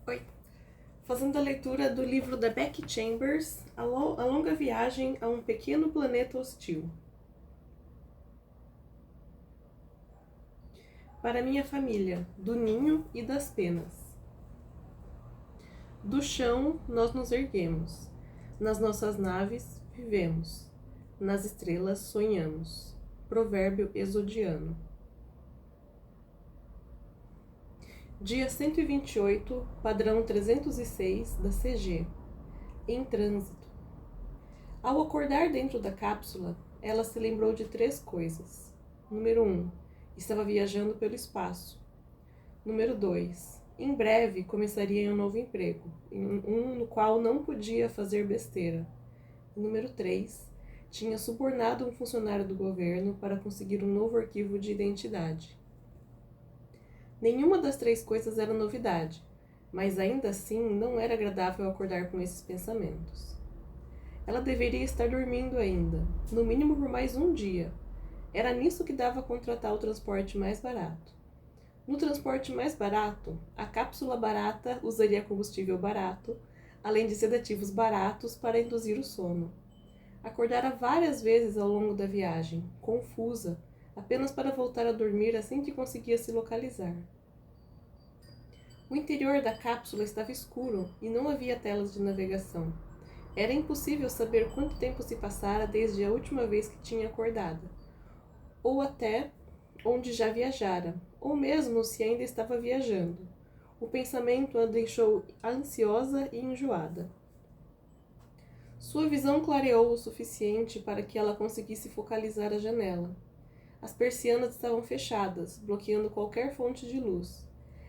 Oi. Fazendo a leitura do livro da Becky Chambers, A Longa Viagem a um Pequeno Planeta Hostil. Para minha família, do ninho e das penas. Do chão nós nos erguemos, nas nossas naves vivemos, nas estrelas sonhamos. Provérbio exodiano. Dia 128, padrão 306 da CG. Em trânsito. Ao acordar dentro da cápsula, ela se lembrou de 3 coisas. Número 1. Estava viajando pelo espaço. Número 2. Em breve começaria em um novo emprego, no qual não podia fazer besteira. Número 3. Tinha subornado um funcionário do governo para conseguir um novo arquivo de identidade. Nenhuma das 3 coisas era novidade, mas ainda assim não era agradável acordar com esses pensamentos. Ela deveria estar dormindo ainda, no mínimo por mais um dia. Era nisso que dava contratar o transporte mais barato. No transporte mais barato, a cápsula barata usaria combustível barato, além de sedativos baratos para induzir o sono. Acordara várias vezes ao longo da viagem, confusa, apenas para voltar a dormir assim que conseguia se localizar. O interior da cápsula estava escuro e não havia telas de navegação. Era impossível saber quanto tempo se passara desde a última vez que tinha acordado, ou até onde já viajara, ou mesmo se ainda estava viajando. O pensamento a deixou ansiosa e enjoada. Sua visão clareou o suficiente para que ela conseguisse focalizar a janela. As persianas estavam fechadas, bloqueando qualquer fonte de luz.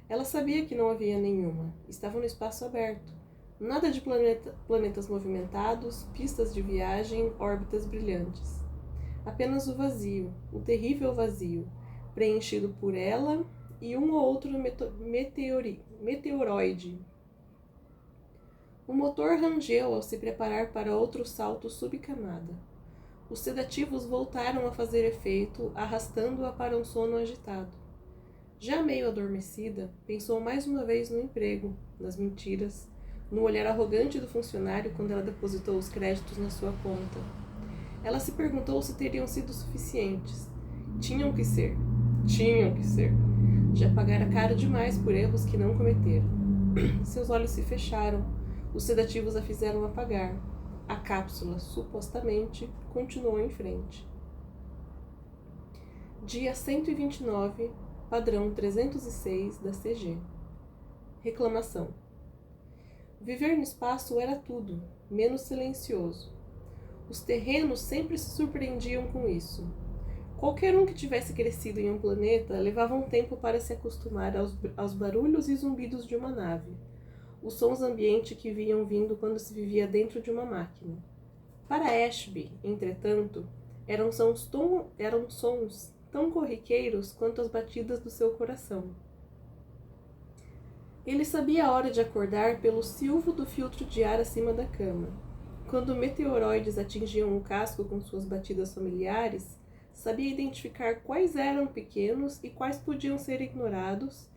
Ela sabia que não havia nenhuma. Estava no espaço aberto. Nada de planetas movimentados, pistas de viagem, órbitas brilhantes. Apenas o vazio, o terrível vazio, preenchido por ela e um ou outro meteoroide. O motor rangeu ao se preparar para outro salto subcamada. Os sedativos voltaram a fazer efeito, arrastando-a para um sono agitado. Já meio adormecida, pensou mais uma vez no emprego, nas mentiras, no olhar arrogante do funcionário quando ela depositou os créditos na sua conta. Ela se perguntou se teriam sido suficientes. Tinham que ser. Já pagara caro demais por erros que não cometera. Seus olhos se fecharam. Os sedativos a fizeram apagar. A cápsula, supostamente, continuou em frente. Dia 129, padrão 306 da CG. Reclamação. Viver no espaço era tudo, menos silencioso. Os terrenos sempre se surpreendiam com isso. Qualquer um que tivesse crescido em um planeta levava um tempo para se acostumar aos barulhos e zumbidos de uma nave, os sons ambiente que vinham vindo quando se vivia dentro de uma máquina. Para Ashby, entretanto, eram sons tão corriqueiros quanto as batidas do seu coração. Ele sabia a hora de acordar pelo silvo do filtro de ar acima da cama. Quando meteoroides atingiam o casco com suas batidas familiares, sabia identificar quais eram pequenos e quais podiam ser ignorados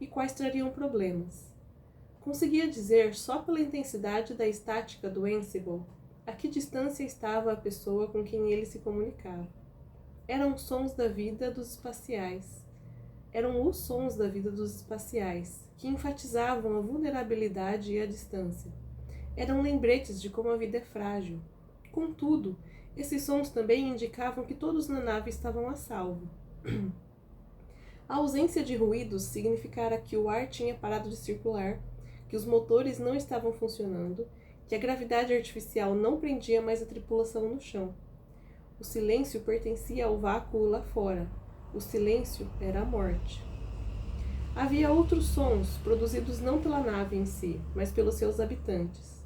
e quais trariam problemas. Conseguia dizer, só pela intensidade da estática do Ansible, a que distância estava a pessoa com quem ele se comunicava. Eram sons da vida dos espaciais. Eram os sons da vida dos espaciais, que enfatizavam a vulnerabilidade e a distância. Eram lembretes de como a vida é frágil. Contudo, esses sons também indicavam que todos na nave estavam a salvo. A ausência de ruídos significara que o ar tinha parado de circular, que os motores não estavam funcionando, que a gravidade artificial não prendia mais a tripulação no chão. O silêncio pertencia ao vácuo lá fora. O silêncio era a morte. Havia outros sons, produzidos não pela nave em si, mas pelos seus habitantes.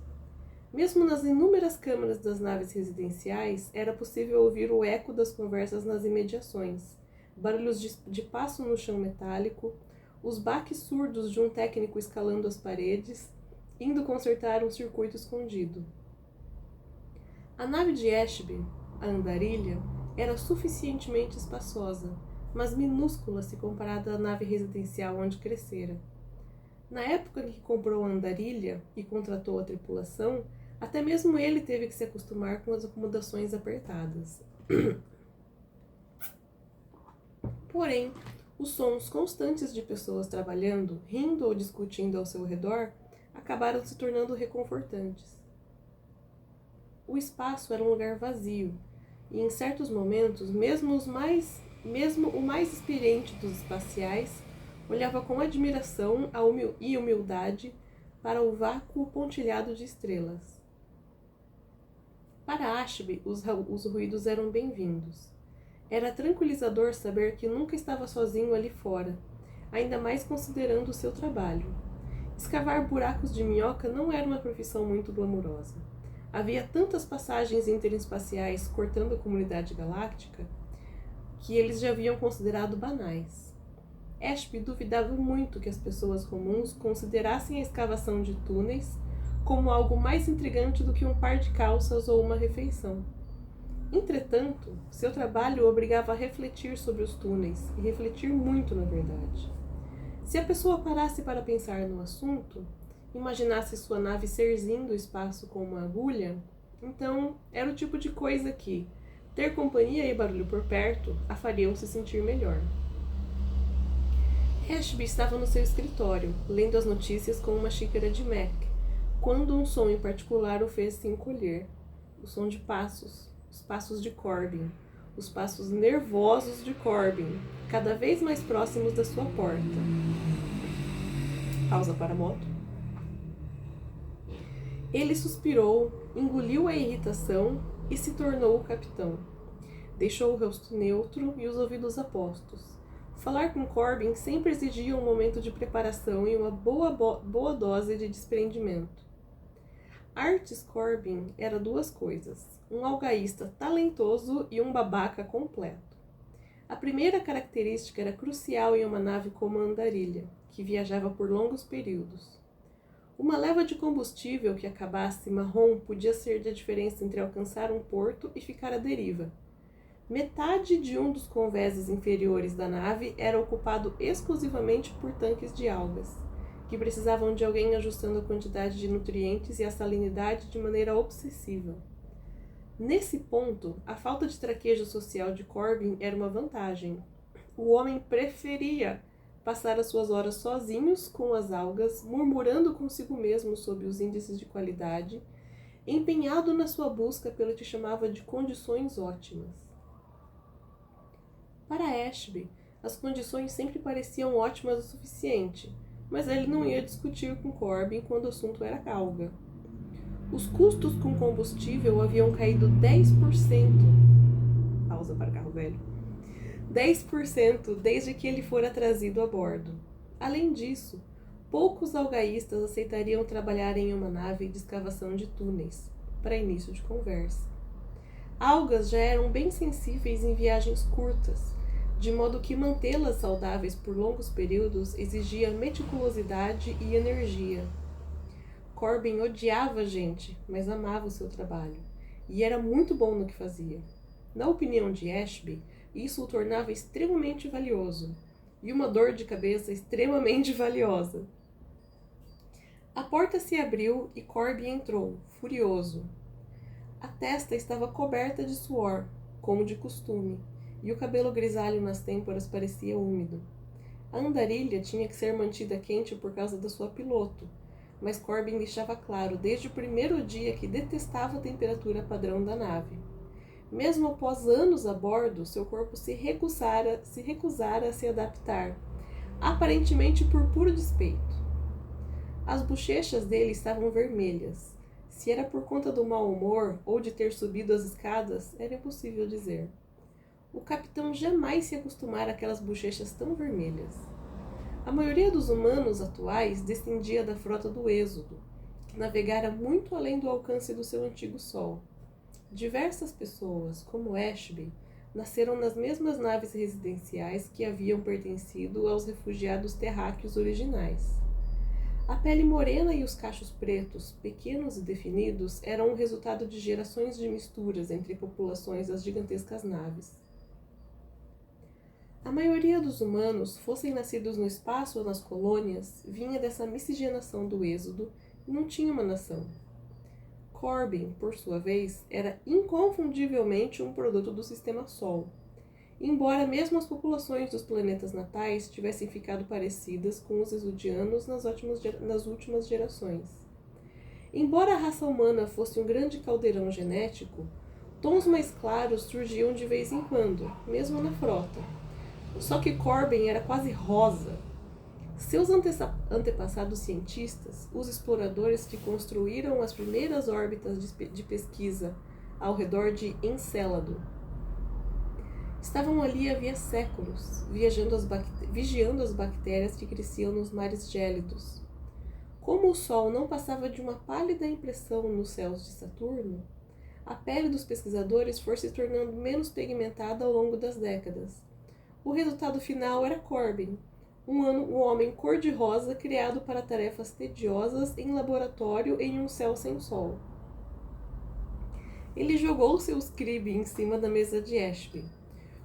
Mesmo nas inúmeras câmaras das naves residenciais, era possível ouvir o eco das conversas nas imediações, barulhos de passo no chão metálico, os baques surdos de um técnico escalando as paredes, indo consertar um circuito escondido. A nave de Ashby, a andarilha, era suficientemente espaçosa, mas minúscula se comparada à nave residencial onde crescera. Na época em que comprou a andarilha e contratou a tripulação, até mesmo ele teve que se acostumar com as acomodações apertadas. Porém, os sons constantes de pessoas trabalhando, rindo ou discutindo ao seu redor acabaram se tornando reconfortantes. O espaço era um lugar vazio, e em certos momentos, mesmo o mais experiente dos espaciais olhava com admiração e humildade para o vácuo pontilhado de estrelas. Para Ashby, os ruídos eram bem-vindos. Era tranquilizador saber que nunca estava sozinho ali fora, ainda mais considerando o seu trabalho. Escavar buracos de minhoca não era uma profissão muito glamurosa. Havia tantas passagens interespaciais cortando a comunidade galáctica que eles já haviam considerado banais. Ashby duvidava muito que as pessoas comuns considerassem a escavação de túneis como algo mais intrigante do que um par de calças ou uma refeição. Entretanto, seu trabalho o obrigava a refletir sobre os túneis, e refletir muito, na verdade. Se a pessoa parasse para pensar no assunto, imaginasse sua nave serzindo o espaço com uma agulha, então era o tipo de coisa que, ter companhia e barulho por perto, a fariam se sentir melhor. Ashby estava no seu escritório, lendo as notícias com uma xícara de Mac, quando um som em particular o fez se encolher. O som de passos, os passos de Corbin, os passos nervosos de Corbin, cada vez mais próximos da sua porta. Pausa para a moto. Ele suspirou, engoliu a irritação e se tornou o capitão. Deixou o rosto neutro e os ouvidos apostos. Falar com Corbin sempre exigia um momento de preparação e uma boa dose de desprendimento. Artis Corbin era duas coisas, um algaísta talentoso e um babaca completo. A primeira característica era crucial em uma nave como a Andarilha, que viajava por longos períodos. Uma leva de combustível que acabasse marrom podia ser a diferença entre alcançar um porto e ficar à deriva. Metade de um dos convéses inferiores da nave era ocupado exclusivamente por tanques de algas, que precisavam de alguém ajustando a quantidade de nutrientes e a salinidade de maneira obsessiva. Nesse ponto, a falta de traquejo social de Corbin era uma vantagem. O homem preferia passar as suas horas sozinhos com as algas, murmurando consigo mesmo sobre os índices de qualidade, empenhado na sua busca pelo que chamava de condições ótimas. Para Ashby, as condições sempre pareciam ótimas o suficiente, mas ele não ia discutir com Corbin quando o assunto era alga. Os custos com combustível haviam caído 10%. Pausa para carro velho. 10% desde que ele fora trazido a bordo. Além disso, poucos algaístas aceitariam trabalhar em uma nave de escavação de túneis, para início de conversa. Algas já eram bem sensíveis em viagens curtas, de modo que mantê-las saudáveis por longos períodos exigia meticulosidade e energia. Corbin odiava a gente, mas amava o seu trabalho, e era muito bom no que fazia. Na opinião de Ashby, isso o tornava extremamente valioso, e uma dor de cabeça extremamente valiosa. A porta se abriu e Corbin entrou, furioso. A testa estava coberta de suor, como de costume, e o cabelo grisalho nas têmporas parecia úmido. A andarilha tinha que ser mantida quente por causa da sua piloto, mas Corbin deixava claro desde o primeiro dia que detestava a temperatura padrão da nave. Mesmo após anos a bordo, seu corpo se recusara a se adaptar, aparentemente por puro despeito. As bochechas dele estavam vermelhas. Se era por conta do mau humor ou de ter subido as escadas, era impossível dizer. O capitão jamais se acostumara àquelas bochechas tão vermelhas. A maioria dos humanos atuais descendia da frota do Êxodo, que navegara muito além do alcance do seu antigo sol. Diversas pessoas, como Ashby, nasceram nas mesmas naves residenciais que haviam pertencido aos refugiados terráqueos originais. A pele morena e os cachos pretos, pequenos e definidos, eram o resultado de gerações de misturas entre populações das gigantescas naves. A maioria dos humanos, fossem nascidos no espaço ou nas colônias, vinha dessa miscigenação do êxodo e não tinha uma nação. Corbin, por sua vez, era inconfundivelmente um produto do Sistema Sol, embora mesmo as populações dos planetas natais tivessem ficado parecidas com os exudianos nas últimas gerações. Embora a raça humana fosse um grande caldeirão genético, tons mais claros surgiam de vez em quando, mesmo na frota. Só que Corbin era quase rosa. Seus antepassados cientistas, os exploradores que construíram as primeiras órbitas de pesquisa ao redor de Encélado, estavam ali havia séculos, vigiando as bactérias que cresciam nos mares gélidos. Como o Sol não passava de uma pálida impressão nos céus de Saturno, a pele dos pesquisadores foi se tornando menos pigmentada ao longo das décadas. O resultado final era Corbin, um homem cor-de-rosa criado para tarefas tediosas em laboratório em um céu sem sol. Ele jogou seu scribe em cima da mesa de Ashby.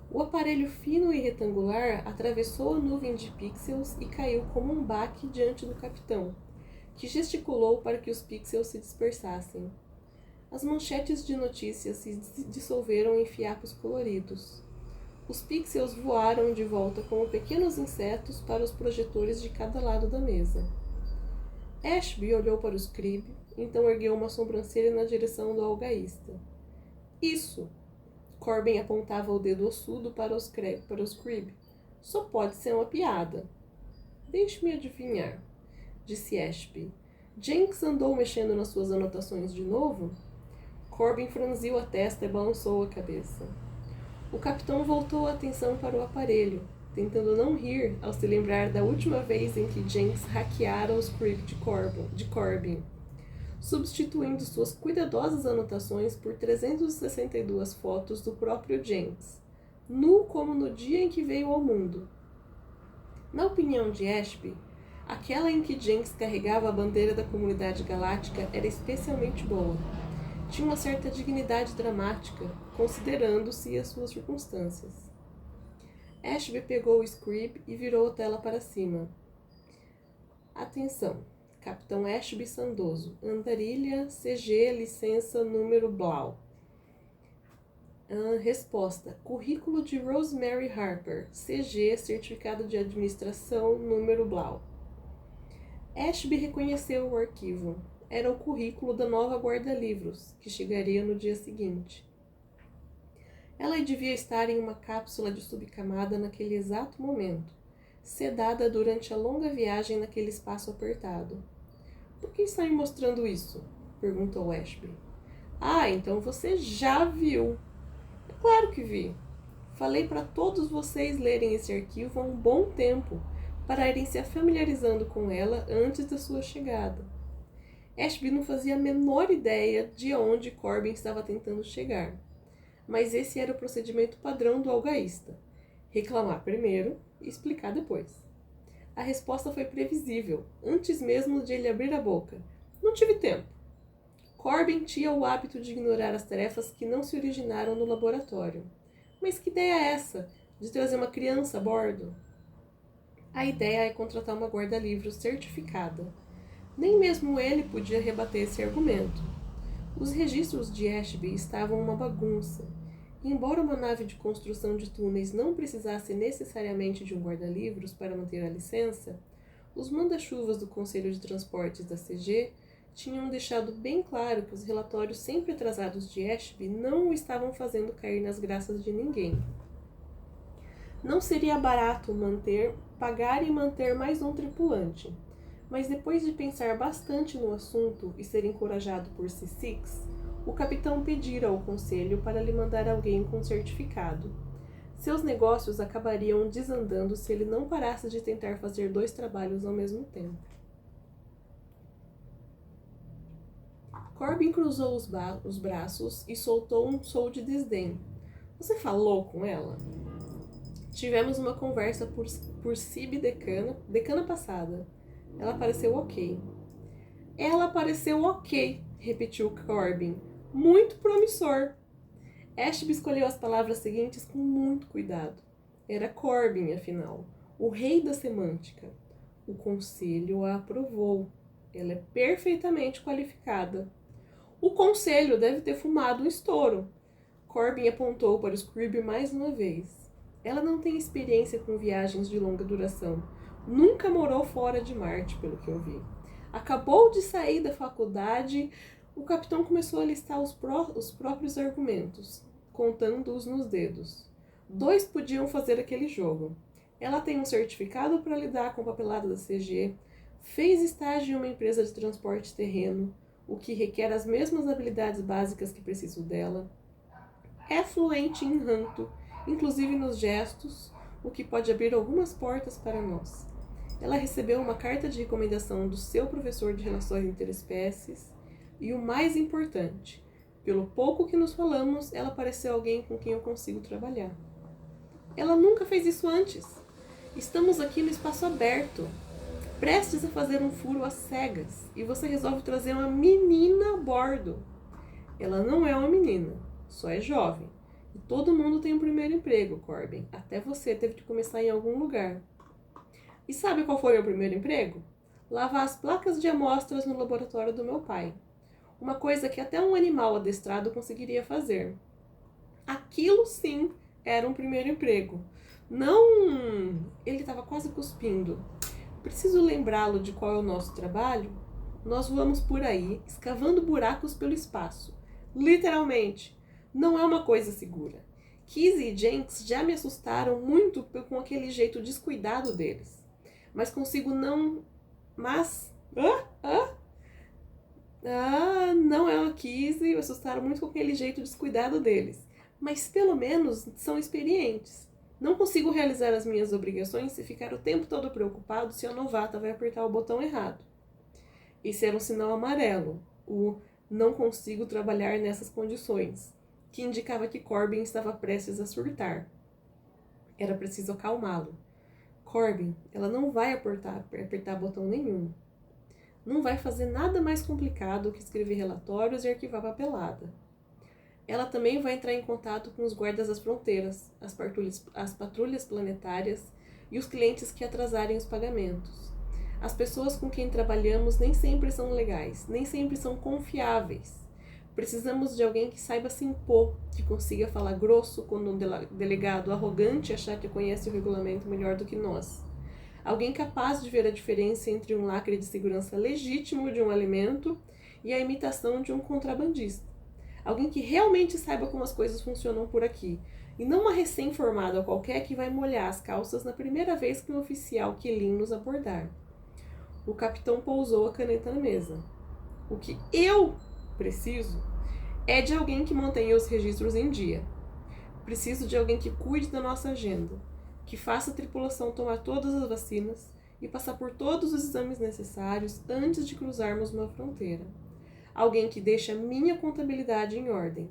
O aparelho fino e retangular atravessou a nuvem de pixels e caiu como um baque diante do capitão, que gesticulou para que os pixels se dispersassem. As manchetes de notícias se dissolveram em fiapos coloridos. Os pixels voaram de volta como pequenos insetos para os projetores de cada lado da mesa. Ashby olhou para o scribe, então ergueu uma sobrancelha na direção do algaísta. Isso! Corbin apontava o dedo ossudo para o scribe. Só pode ser uma piada. Deixe-me adivinhar, disse Ashby. Jenks andou mexendo nas suas anotações de novo? Corbin franziu a testa e balançou a cabeça. O capitão voltou a atenção para o aparelho, tentando não rir ao se lembrar da última vez em que Jenks hackeara o script de Corbin, substituindo suas cuidadosas anotações por 362 fotos do próprio Jenks, nu como no dia em que veio ao mundo. Na opinião de Ashby, aquela em que Jenks carregava a bandeira da comunidade galáctica era especialmente boa. Tinha uma certa dignidade dramática, considerando-se as suas circunstâncias. Ashby pegou o scribe e virou a tela para cima. Atenção, Capitão Ashby Sandoso, Andarilha, CG, licença, número Blau. Resposta, currículo de Rosemary Harper, CG, certificado de administração, número Blau. Ashby reconheceu o arquivo. Era o currículo da nova guarda-livros, que chegaria no dia seguinte. Ela devia estar em uma cápsula de subcamada naquele exato momento, sedada durante a longa viagem naquele espaço apertado. Por que está me mostrando isso? Perguntou Ashby. Ah, então você já viu. É claro que vi. Falei para todos vocês lerem esse arquivo há um bom tempo, para irem se familiarizando com ela antes da sua chegada. Ashby não fazia a menor ideia de onde Corbin estava tentando chegar, mas esse era o procedimento padrão do algaísta: reclamar primeiro e explicar depois. A resposta foi previsível, antes mesmo de ele abrir a boca. Não tive tempo. Corbin tinha o hábito de ignorar as tarefas que não se originaram no laboratório. Mas que ideia é essa, de trazer uma criança a bordo? A ideia é contratar uma guarda-livros certificada. Nem mesmo ele podia rebater esse argumento. Os registros de Ashby estavam uma bagunça. E embora uma nave de construção de túneis não precisasse necessariamente de um guarda-livros para manter a licença, os manda-chuvas do Conselho de Transportes da CG tinham deixado bem claro que os relatórios sempre atrasados de Ashby não o estavam fazendo cair nas graças de ninguém. Não seria barato pagar e manter mais um tripulante, mas depois de pensar bastante no assunto e ser encorajado por C6, o capitão pedira ao conselho para lhe mandar alguém com certificado. Seus negócios acabariam desandando se ele não parasse de tentar fazer 2 trabalhos ao mesmo tempo. Corbin cruzou os braços e soltou um som de desdém. Você falou com ela? Tivemos uma conversa por CIB decana passada. Ela pareceu ok. Ela pareceu ok, repetiu Corbin. Muito promissor. Ashby escolheu as palavras seguintes com muito cuidado. Era Corbin, afinal, o rei da semântica. O conselho a aprovou. Ela é perfeitamente qualificada. O conselho deve ter fumado um estouro. Corbin apontou para o Scribe mais uma vez. Ela não tem experiência com viagens de longa duração. Nunca morou fora de Marte, pelo que eu vi. Acabou de sair da faculdade. O capitão começou a listar os próprios argumentos, contando-os nos dedos. 2 podiam fazer aquele jogo. Ela tem um certificado para lidar com papelada da CG, fez estágio em uma empresa de transporte terreno, o que requer as mesmas habilidades básicas que preciso dela. É fluente em ranto, inclusive nos gestos, o que pode abrir algumas portas para nós. Ela recebeu uma carta de recomendação do seu professor de relações interespécies e, o mais importante, pelo pouco que nos falamos, ela pareceu alguém com quem eu consigo trabalhar. Ela nunca fez isso antes. Estamos aqui no espaço aberto, prestes a fazer um furo às cegas, e você resolve trazer uma menina a bordo. Ela não é uma menina, só é jovem. E todo mundo tem um primeiro emprego, Corbin. Até você teve que começar em algum lugar. E sabe qual foi meu primeiro emprego? Lavar as placas de amostras no laboratório do meu pai. Uma coisa que até um animal adestrado conseguiria fazer. Aquilo sim era um primeiro emprego. Não... Ele estava quase cuspindo. Preciso lembrá-lo de qual é o nosso trabalho? Nós voamos por aí, escavando buracos pelo espaço. Literalmente. Não é uma coisa segura. Kizzy e Jenks já me assustaram muito com aquele jeito descuidado deles. Mas consigo não... Mas... não é uma Kizzy, me assustaram muito com aquele jeito descuidado deles. Mas pelo menos são experientes. Não consigo realizar as minhas obrigações se ficar o tempo todo preocupado se a novata vai apertar o botão errado. Esse era um sinal amarelo, o não consigo trabalhar nessas condições, que indicava que Corbin estava prestes a surtar. Era preciso acalmá-lo. Corbin, ela não vai apertar botão nenhum. Não vai fazer nada mais complicado que escrever relatórios e arquivar papelada. Ela também vai entrar em contato com os guardas das fronteiras, as patrulhas planetárias e os clientes que atrasarem os pagamentos. As pessoas com quem trabalhamos nem sempre são legais, nem sempre são confiáveis. Precisamos de alguém que saiba se impor, que consiga falar grosso quando um delegado arrogante achar que conhece o regulamento melhor do que nós. Alguém capaz de ver a diferença entre um lacre de segurança legítimo de um alimento e a imitação de um contrabandista. Alguém que realmente saiba como as coisas funcionam por aqui, e não uma recém-formada qualquer que vai molhar as calças na primeira vez que um oficial Quilin nos abordar. O capitão pousou a caneta na mesa. O que eu preciso é de alguém que mantenha os registros em dia. Preciso de alguém que cuide da nossa agenda, que faça a tripulação tomar todas as vacinas e passar por todos os exames necessários antes de cruzarmos uma fronteira. Alguém que deixe a minha contabilidade em ordem.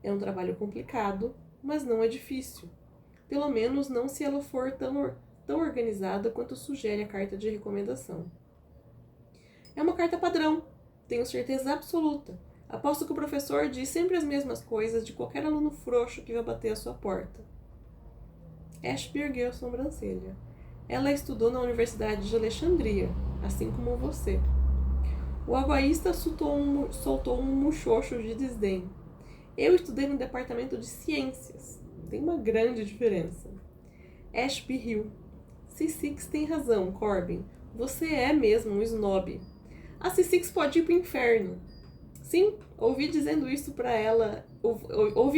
É um trabalho complicado, mas não é difícil. Pelo menos não se ela for tão organizada quanto sugere a carta de recomendação. É uma carta padrão, tenho certeza absoluta. Aposto que o professor diz sempre as mesmas coisas de qualquer aluno frouxo que vai bater à sua porta. Ashby ergueu a sobrancelha. Ela estudou na Universidade de Alexandria, assim como você. O aguaísta soltou um muxoxo de desdém. Eu estudei no departamento de ciências. Tem uma grande diferença. Ashby riu. C6 tem razão, Corbin. Você é mesmo um snob. A C6 pode ir pro inferno. Sim, ouvi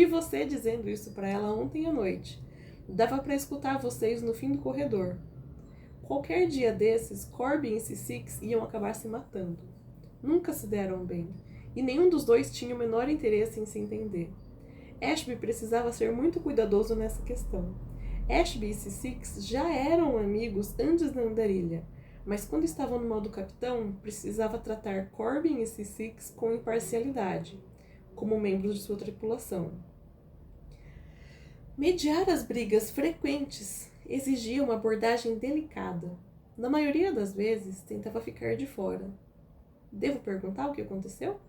você dizendo isso para ela ontem à noite. Dava para escutar vocês no fim do corredor. Qualquer dia desses, Corbin e C6 iam acabar se matando. Nunca se deram bem, e nenhum dos dois tinha o menor interesse em se entender. Ashby precisava ser muito cuidadoso nessa questão. Ashby e C6 já eram amigos antes da andarilha, mas quando estavam no modo capitão, precisava tratar Corbin e C6 com imparcialidade, como membros de sua tripulação. Mediar as brigas frequentes exigia uma abordagem delicada. Na maioria das vezes, tentava ficar de fora. Devo perguntar o que aconteceu?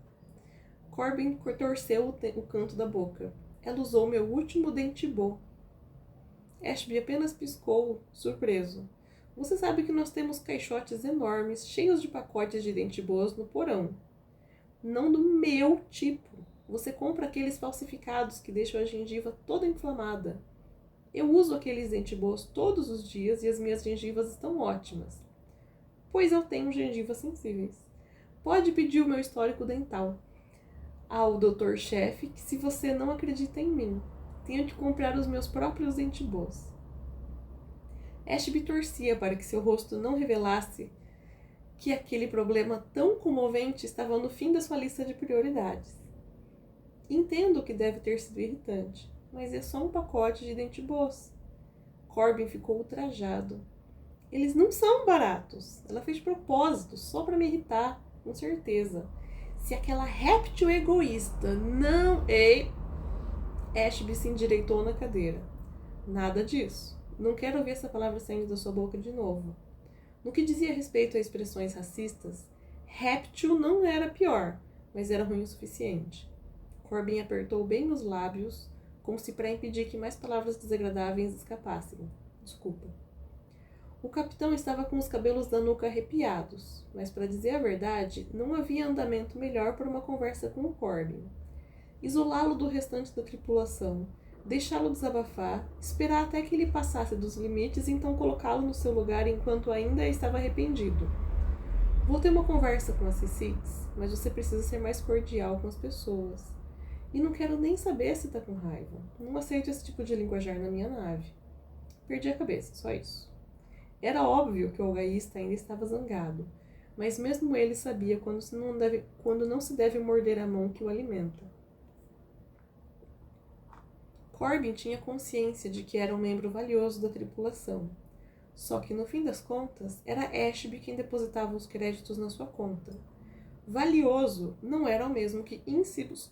Corbin torceu o canto da boca. Ela usou meu último dentibô. Ashby apenas piscou, surpreso. Você sabe que nós temos caixotes enormes, cheios de pacotes de dente boas no porão. Não do meu tipo. Você compra aqueles falsificados que deixam a gengiva toda inflamada. Eu uso aqueles dente boas todos os dias e as minhas gengivas estão ótimas. Pois eu tenho gengivas sensíveis. Pode pedir o meu histórico dental ao doutor-chefe que se você não acredita em mim, tenho que comprar os meus próprios dente boas. Ashby torcia para que seu rosto não revelasse que aquele problema tão comovente estava no fim da sua lista de prioridades. Entendo que deve ter sido irritante, mas é só um pacote de dente boas. Corbin ficou ultrajado. Eles não são baratos. Ela fez de propósito, só para me irritar, com certeza. Se aquela réptil egoísta não... Ei! Ashby se endireitou na cadeira. Nada disso. Não quero ouvir essa palavra saindo da sua boca de novo. No que dizia respeito a expressões racistas, réptil não era pior, mas era ruim o suficiente. Corbin apertou bem os lábios, como se para impedir que mais palavras desagradáveis escapassem. Desculpa. O capitão estava com os cabelos da nuca arrepiados, mas, para dizer a verdade, não havia andamento melhor para uma conversa com o Corbin. Isolá-lo do restante da tripulação, deixá-lo desabafar, esperar até que ele passasse dos limites e então colocá-lo no seu lugar enquanto ainda estava arrependido. Vou ter uma conversa com a C6, mas você precisa ser mais cordial com as pessoas. E não quero nem saber se tá com raiva. Não aceito esse tipo de linguajar na minha nave. Perdi a cabeça, só isso. Era óbvio que o algaísta ainda estava zangado, mas mesmo ele sabia quando não se deve morder a mão que o alimenta. Corbin tinha consciência de que era um membro valioso da tripulação, só que no fim das contas era Ashby quem depositava os créditos na sua conta. Valioso não era o mesmo que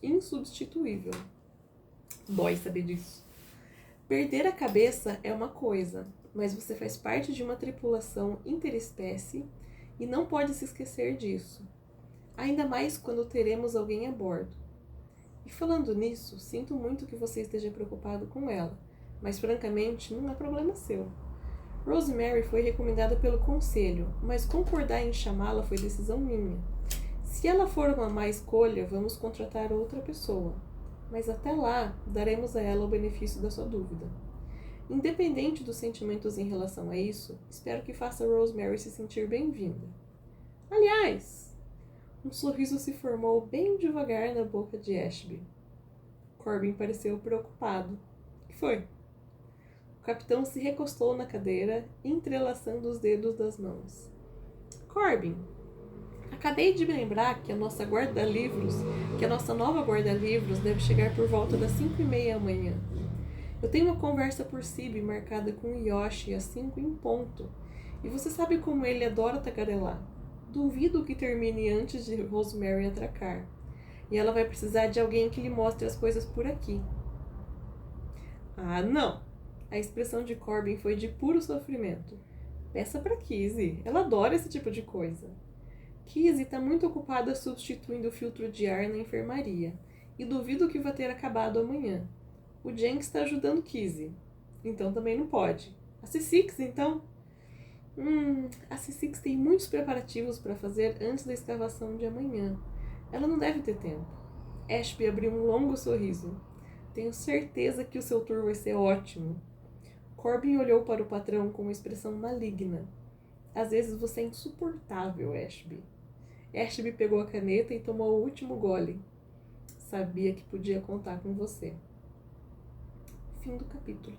insubstituível. Dói saber disso. Perder a cabeça é uma coisa, mas você faz parte de uma tripulação interespécie e não pode se esquecer disso. Ainda mais quando teremos alguém a bordo. E falando nisso, sinto muito que você esteja preocupado com ela, mas francamente não é problema seu. Rosemary foi recomendada pelo conselho, mas concordar em chamá-la foi decisão minha. Se ela for uma má escolha, vamos contratar outra pessoa. Mas até lá, daremos a ela o benefício da sua dúvida. Independente dos sentimentos em relação a isso, espero que faça Rosemary se sentir bem-vinda. Aliás, um sorriso se formou bem devagar na boca de Ashby. Corbin pareceu preocupado. O que foi? O capitão se recostou na cadeira, entrelaçando os dedos das mãos. Corbin, acabei de me lembrar que a nossa nova guarda-livros deve chegar por volta das 5:30 amanhã. Eu tenho uma conversa por CIB marcada com o Yoshi às 5 em ponto. E você sabe como ele adora tagarelar. Duvido que termine antes de Rosemary atracar. E ela vai precisar de alguém que lhe mostre as coisas por aqui. Ah, não! A expressão de Corbin foi de puro sofrimento. Peça pra Kizzy. Ela adora esse tipo de coisa. Kizzy está muito ocupada substituindo o filtro de ar na enfermaria. E duvido que vá ter acabado amanhã. O Jenks está ajudando Kizzy. Então também não pode. A C6, então? A C6 tem muitos preparativos para fazer antes da escavação de amanhã. Ela não deve ter tempo. Ashby abriu um longo sorriso. Tenho certeza que o seu tour vai ser ótimo. Corbin olhou para o patrão com uma expressão maligna. Às vezes você é insuportável, Ashby. Ashby pegou a caneta e tomou o último gole. Sabia que podia contar com você. Fim do capítulo.